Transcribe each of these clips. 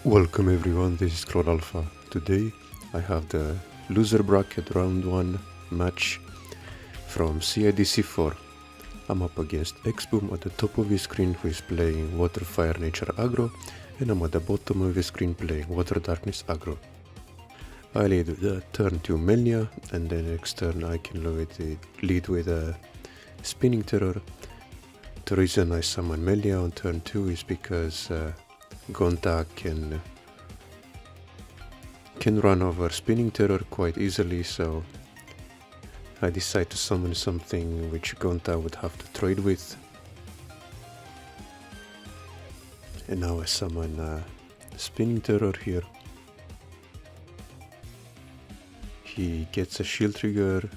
Welcome everyone, this is Cloud Alpha. Today I have the loser bracket round 1 match from CIDC 4. I'm up against XBoom at the top of his screen, who is playing Water Fire Nature Aggro, and I'm at the bottom of his screen playing Water Darkness Aggro. I lead with the turn 2 Melnia, and then next turn I can lead with a Spinning Terror. The reason I summon Melnia on turn 2 is because Gonta can run over Spinning Terror quite easily, so I decide to summon something which Gonta would have to trade with. And now I summon Spinning Terror here. He gets a shield trigger,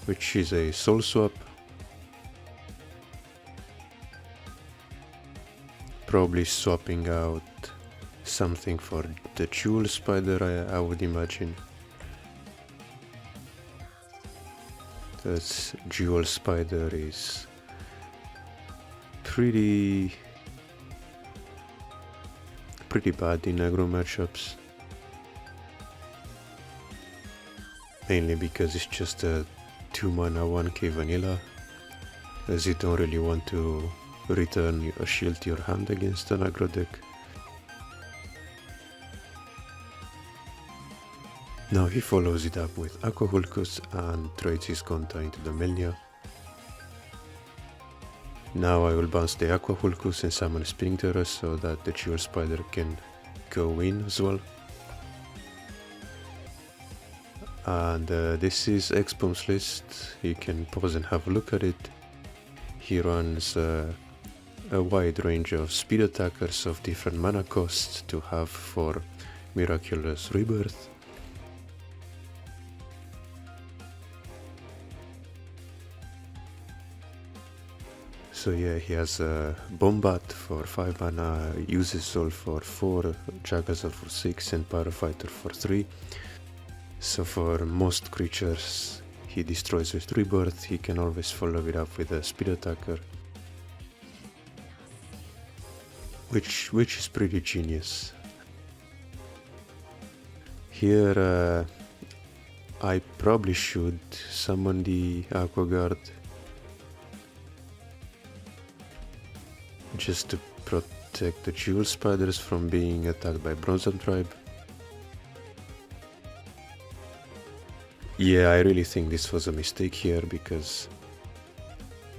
which is a soul swap. Probably swapping out something for the Duel Spider, I would imagine. This Duel Spider is pretty bad in aggro matchups. Mainly because it's just a 2 mana 1k vanilla, as you don't really want to return a shield to your hand against an aggro deck. Now he follows it up with Aquahulcus and trades his Gonta into the Melnia. Now I will bounce the Aquahulcus and summon a Spinning Terror so that the Duel Spider can go in as well. And this is XBoom's list. You can pause and have a look at it. He runs a wide range of speed attackers of different mana costs to have for Miraculous Rebirth. So yeah, he has a Bombat for 5 mana, Uses Soul for 4, Jagazor for 6 and Pyrofighter for 3. So for most creatures he destroys with Rebirth, he can always follow it up with a speed attacker. Which is pretty genius. Here I probably should summon the Aqua Guard just to protect the Duel Spiders from being attacked by Bronzan Tribe. Yeah, I really think this was a mistake here, because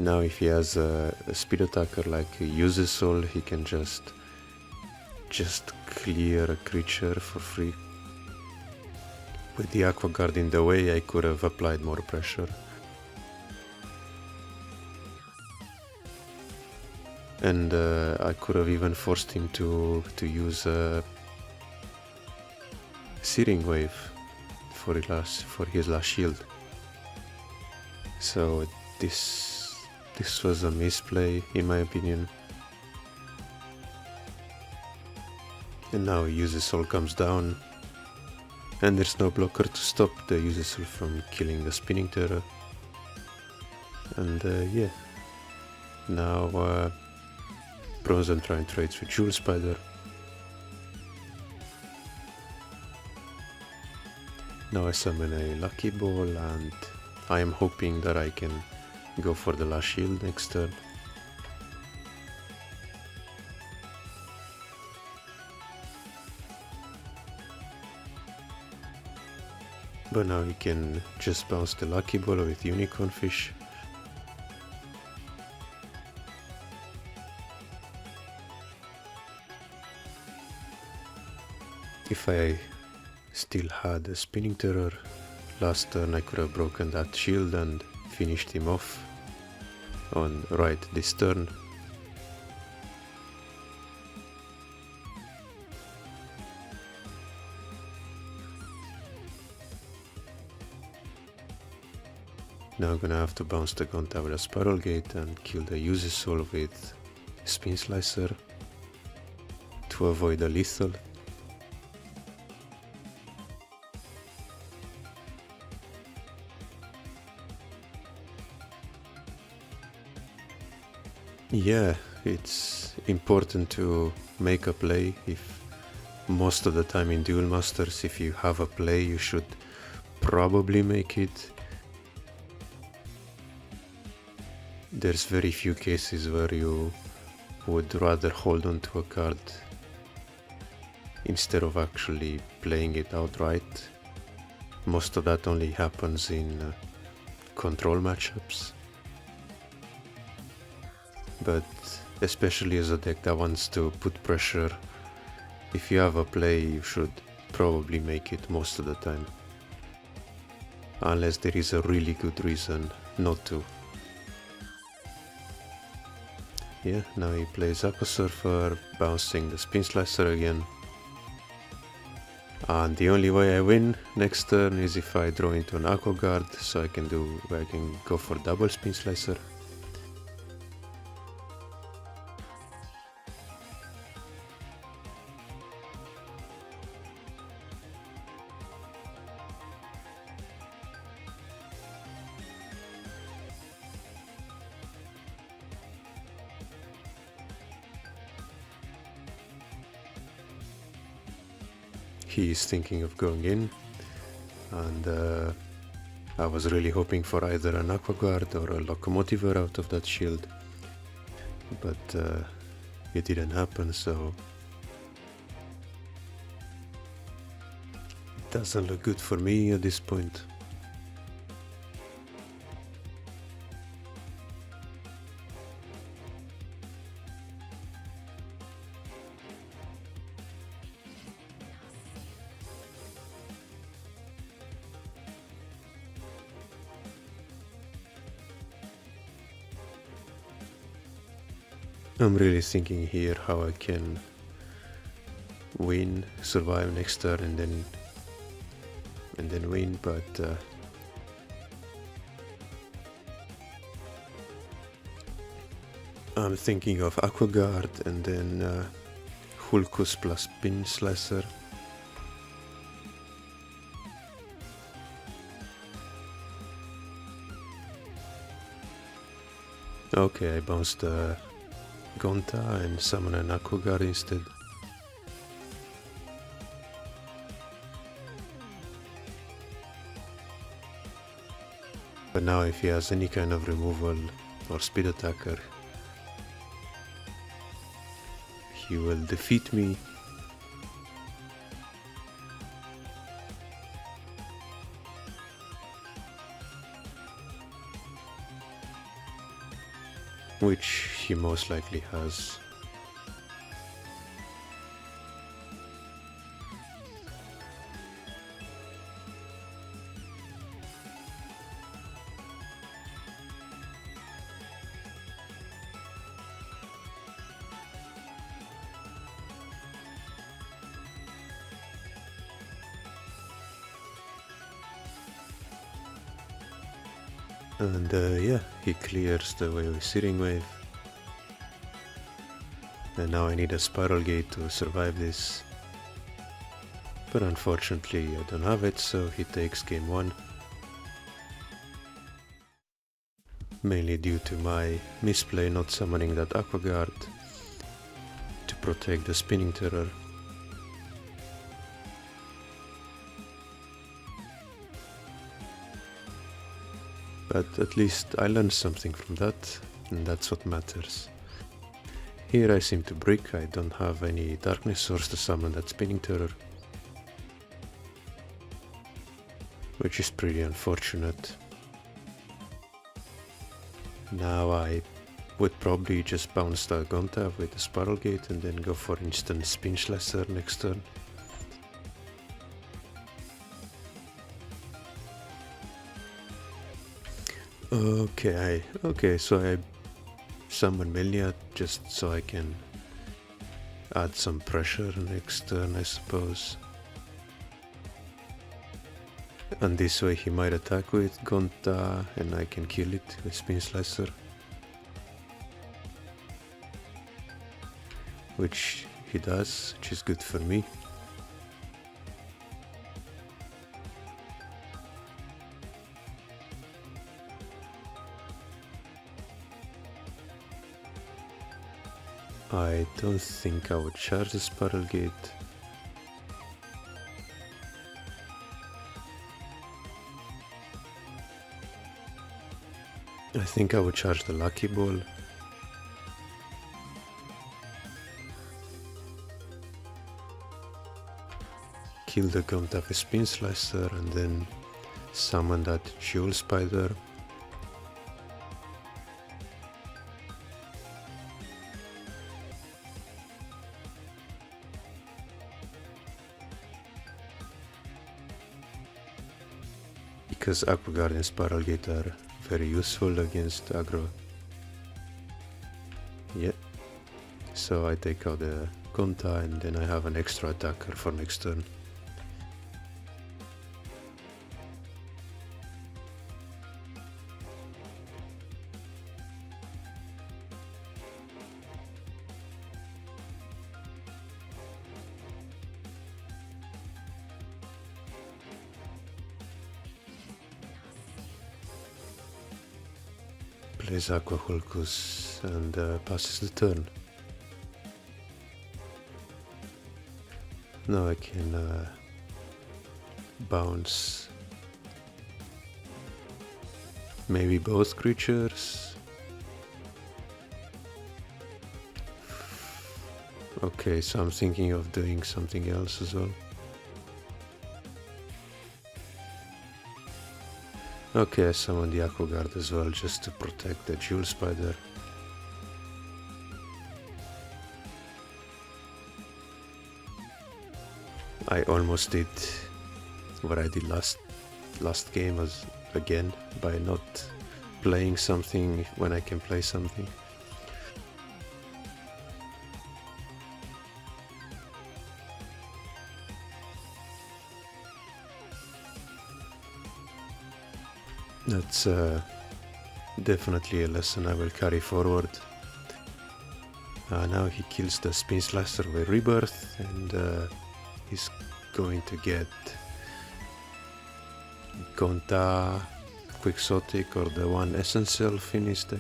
now if he has a speed attacker like Uses Soul, he can just clear a creature for free. With the Aqua Guard in the way, I could have applied more pressure. And I could have even forced him to use a Searing Wave for his last shield. So this was a misplay in my opinion. And now Uses Soul comes down, and there's no blocker to stop the Uses Soul from killing the Spinning Terror. And yeah, now Bronzan Tribe trades with Duel Spider. Now I summon a Lucky Ball, and I am hoping that I can go for the last shield next turn. But now he can just bounce the Lucky Ball with Unicorn Fish. If I still had a Spinning Terror last turn, I could have broken that shield and finished him off on right this turn. Now I'm gonna have to bounce the Gonta with a Spiral Gate and kill the Uses Soul with Spin Slicer to avoid a lethal. Yeah, it's important to make a play if most of the time in Duel Masters, if you have a play, you should probably make it. There's very few cases where you would rather hold on to a card instead of actually playing it outright. Most of that only happens in control matchups. But especially as a deck that wants to put pressure, if you have a play, you should probably make it most of the time. Unless there is a really good reason not to. Yeah, now he plays Aqua Surfer, bouncing the Spin Slicer again. And the only way I win next turn is if I draw into an Aqua Guard, so I can go for double Spin Slicer. He is thinking of going in, and I was really hoping for either an Aqua Guard or a Locomotiver out of that shield, but it didn't happen, so it doesn't look good for me at this point. I'm really thinking here how I can win, survive next turn, and then win, but I'm thinking of Aqua Guard and then Hulkus plus Spin Slicer. Okay, I bounced Gonta and summon an Aqua Guard instead. But now if he has any kind of removal or speed attacker, he will defeat me. Which he most likely has. And yeah, he clears the Wave Searing Wave. And now I need a Spiral Gate to survive this. But unfortunately I don't have it, so he takes game 1. Mainly due to my misplay not summoning that Aqua Guard to protect the Spinning Terror. But at least I learned something from that, and that's what matters. Here I seem to brick, I don't have any Darkness Source to summon that Spinning Terror, which is pretty unfortunate. Now I would probably just bounce the Gonta with the Spiral Gate and then go for instant Spin Slicer next turn. Okay, so I summon Milnia just so I can add some pressure next turn, I suppose. And this way he might attack with Gonta and I can kill it with Spin Slicer. Which he does, which is good for me. I don't think I would charge the Spiral Gate. I think I would charge the Lucky Ball. Kill the Gonta with Spin Slicer and then summon that Duel Spider. Because Aqua Guard and Spiral Gate are very useful against aggro. Yeah. So I take out the Gonta and then I have an extra attacker for next turn. Plays Aqua Hulkus and passes the turn. Now I can bounce maybe both creatures. Okay, so I'm thinking of doing something else as well. Okay, I summon the Aqua Guard as well, just to protect the Duel Spider. I almost did what I did last game again, by not playing something when I can play something. That's definitely a lesson I will carry forward. Now he kills the Spin Slicer with Rebirth, and he's going to get Gonta, Quixotic, or the one Essence Elf in his deck.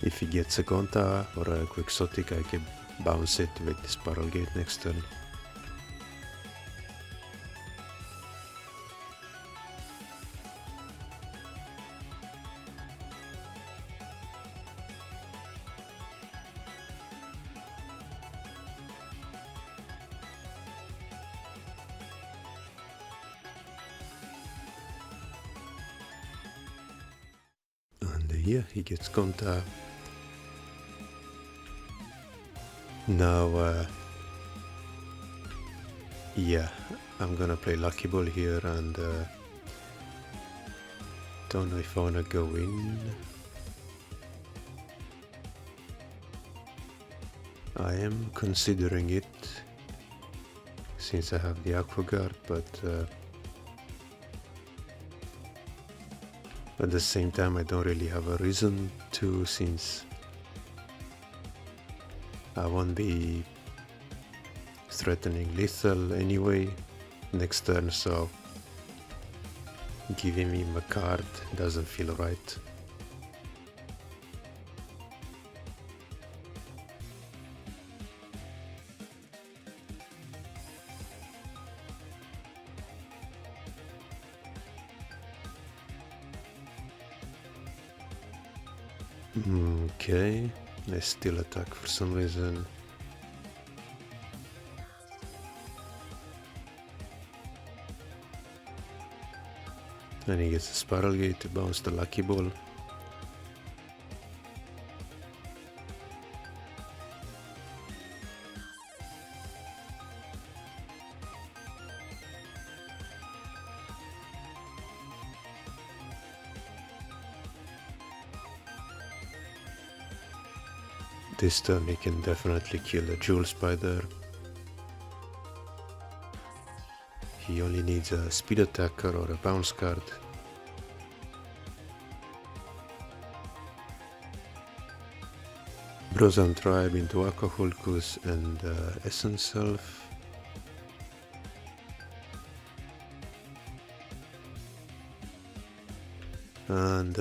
If he gets a Gonta or a Quixotic, I can bounce it with the Spiral Gate next turn. Yeah, he gets Gonta. Now, yeah, I'm gonna play Lucky Ball here, and don't know if I wanna go in. I am considering it, since I have the Aqua Guard, but at the same time I don't really have a reason to, since I won't be threatening lethal anyway next turn, so giving him a card doesn't feel right. Okay, I still attack for some reason. And he gets a Spiral Gate to bounce the Lucky Ball. This turn he can definitely kill a Duel Spider. He only needs a speed attacker or a bounce card. Brozan Tribe into Aqua Hulkus and Essence Elf. And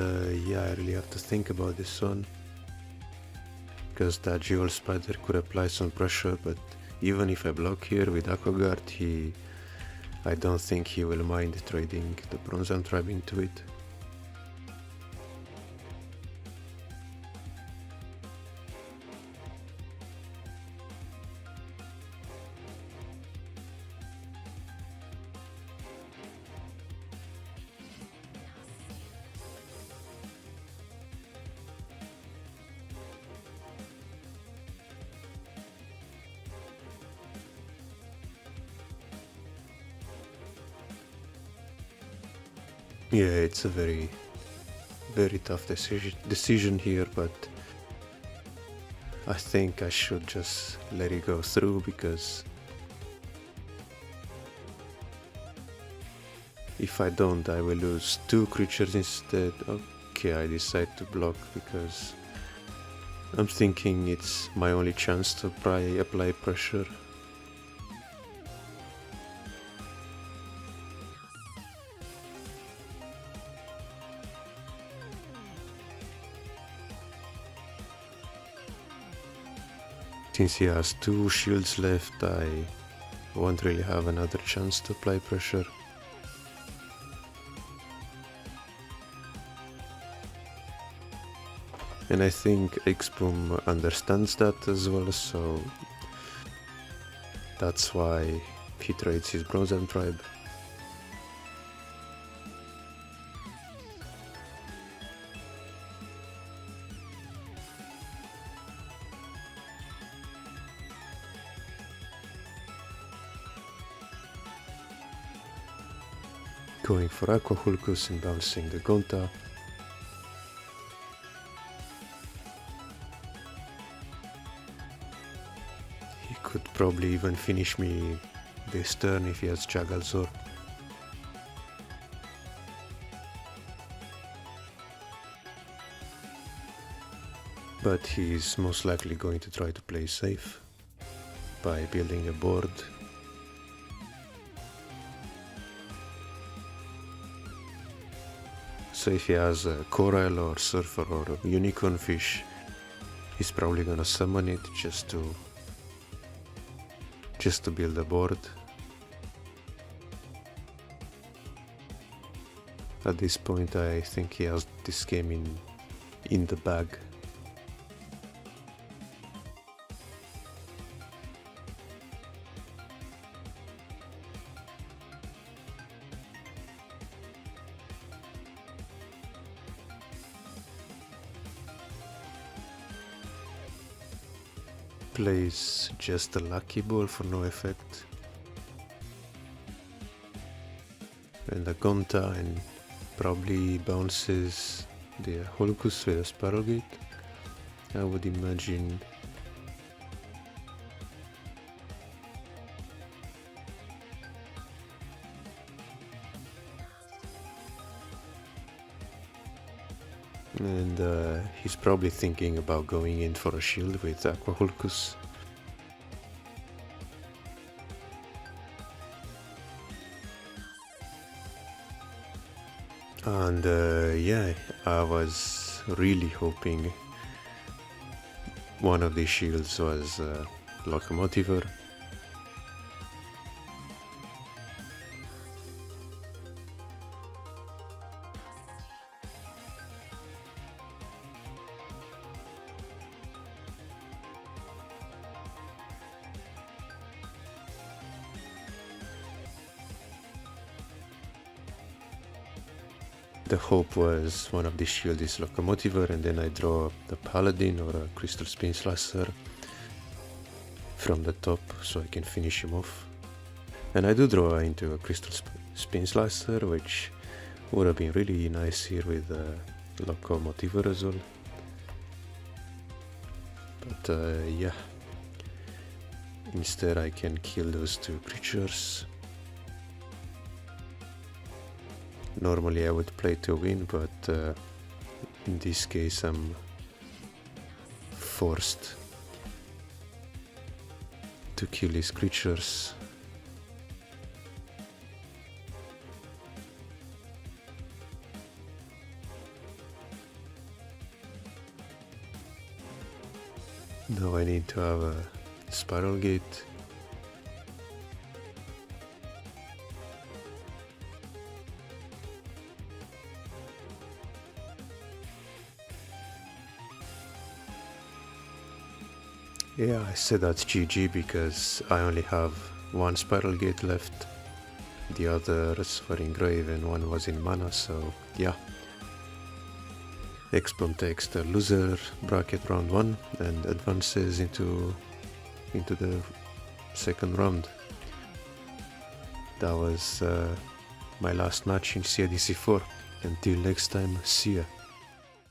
yeah, I really have to think about this one, because that Duel Spider could apply some pressure, but even if I block here with Aqua Guard, he I don't think he will mind trading the Bronze Arm Tribe into it. Yeah, it's a very tough decision here, but I think I should just let it go through, because if I don't, I will lose 2 creatures instead. Okay, I decide to block because I'm thinking it's my only chance to apply pressure. Since he has 2 shields left, I won't really have another chance to apply pressure. And I think XBoom understands that as well, so that's why he trades his Bronze Arm Tribe. Going for Aqua Hulkus and bouncing the Gonta. He could probably even finish me this turn if he has Jagalzor. But he's most likely going to try to play safe by building a board. So if he has a Coral or Surfer or a Unicorn Fish, he's probably gonna summon it just to build a board. At this point I think he has this game in the bag. Plays just a Lucky Ball for no effect, and a Gonta, and probably bounces the Hulkus with a Spiral Gate, I would imagine. And he's probably thinking about going in for a shield with Aqua Hulkus. And yeah, I was really hoping one of these shields was Locomotiver. The hope was one of these shields is Locomotiver, and then I draw the Paladin or a Crystal Spin Slicer from the top so I can finish him off. And I do draw into a Crystal Spin Slicer, which would have been really nice here with Locomotiver as well. But yeah, instead I can kill those 2 creatures. Normally I would play to win, but in this case I'm forced to kill these creatures. Now I need to have a Spiral Gate. Yeah, I said that's GG because I only have one spiral gate left. The others were in grave and one was in mana, so yeah. XBoom takes the loser bracket round 1 and advances into the second round. That was my last match in CIDC 4. Until next time, see ya.